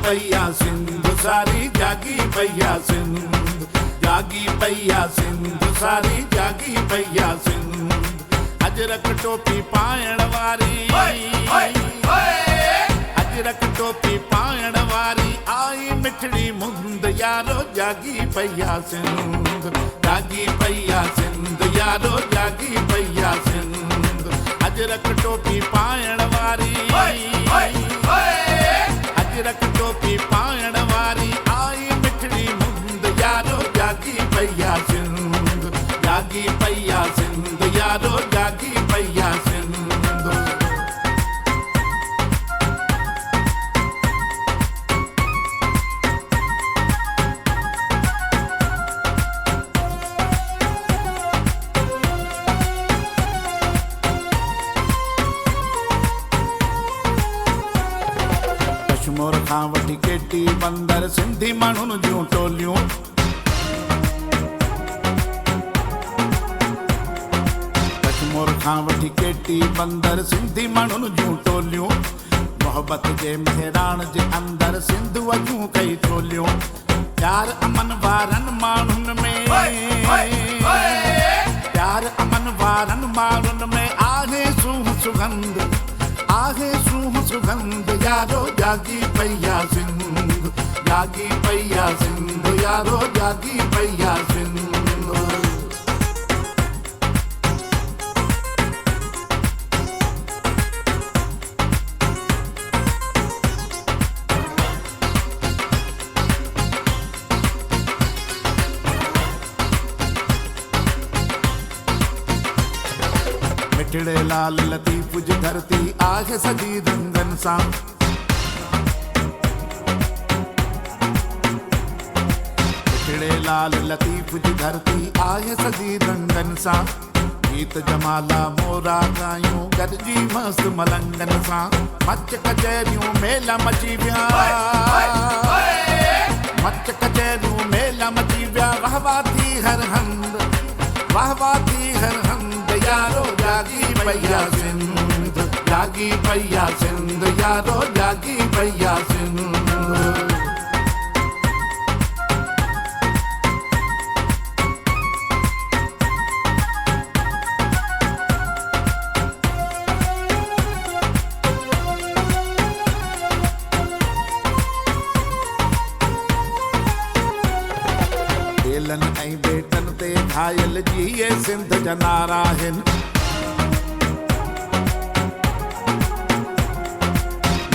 पैया सिंधु सारी जागी पैया सिंधु, जागी पैया सिंधु सारी जागी पैया सिंधु। अजरक टोपी पायण वारी, अजरक टोपी पायण वारी आई मिठड़ी मुंद यारो जागी पैया सिंधु, जागी पैया सिंधु यारो जागी पैया सिंधु। अजरक टोपी पायण वारी, अजरक टोपी पायण वारी आई मिठड़ी मुंद यारो जागी पैया सिंधु, जागी पैया सिंधु यारो जागी पैया सिंधु। कश्मीर खां वठी केटी बंदर सिंधी माण्हुनि जूं टोलियूं, कश्मीर खां वठी केटी बंदर सिंधी माण्हुनि जूं टोलियूं। मोहब्बत जे मेहरान जे अंदर सिंधुअ जूं कई टोलियूं। प्यार अमन वारनि माण्हुनि में, प्यार अमन वारनि माण्हुनि में आहे सूह सुगंध, आहे सूह सुगंध यारो जागी पैया सिंधु, जागी पैया सिंधु यारो जागी पैया सिंधु। मिठड़े लाल लतीफ़ जी धरती आहे सजी रंगन सां, मिठड़े लाल लतीफ़ जी धरती आहे सजी रंगन सां। गीत जमाला मोरा गायूं गॾिजी मस्त मलंगन सां। मच कचहरियूं मेला मची विया, मच कचहरियूं मेला मची विया। वाह वाह थी हर हंध, वाह वाह थी हर हंध यारो जागी पैया सिंधु, जागी पैया सिंधु यारो जागी पैया सिंधु। बेलन ऐं बेटन ते घायल जी ये सिंध जा नारा आहिनि,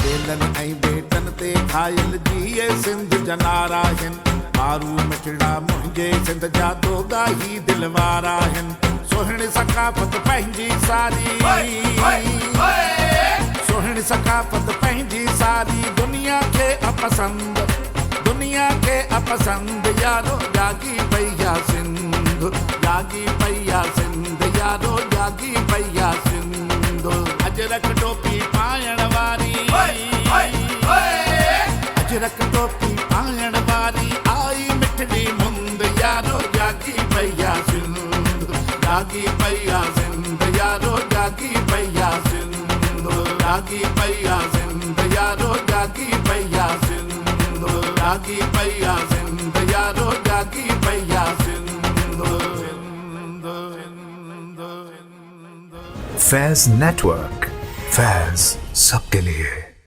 बेलन ऐं बेटन ते घायल जी ये सिंध जा नारा आहिनि। मारू मिठड़ा मुंहिंजे सिंध जा दोगा ही दिलवारा आहिनि। सुहिणी सकाफ़त पंहिंजी सारी, सुहिणी सकाफ़त पंहिंजी सारी दुनिया खे अपसंद, दुनिया के अपसंद यारो जागी पैया सिंधु, जागी पैया सिंधु यारो जागी पैया सिंधु। अजरक टोपी पायण वारी, अजरक टोपी पायण वारी आई मिठड़ी मुंद यारो जागी पैया सिंधु, जागी पैया सिंधु यारो जागी पैया सिंधु, जागी पैया सिंधु यारो जागी पैया सिंधु, जागी पैया सिंधु यारो जागी पैया सिंधु। फैज नेटवर्क, फैज सबके लिए।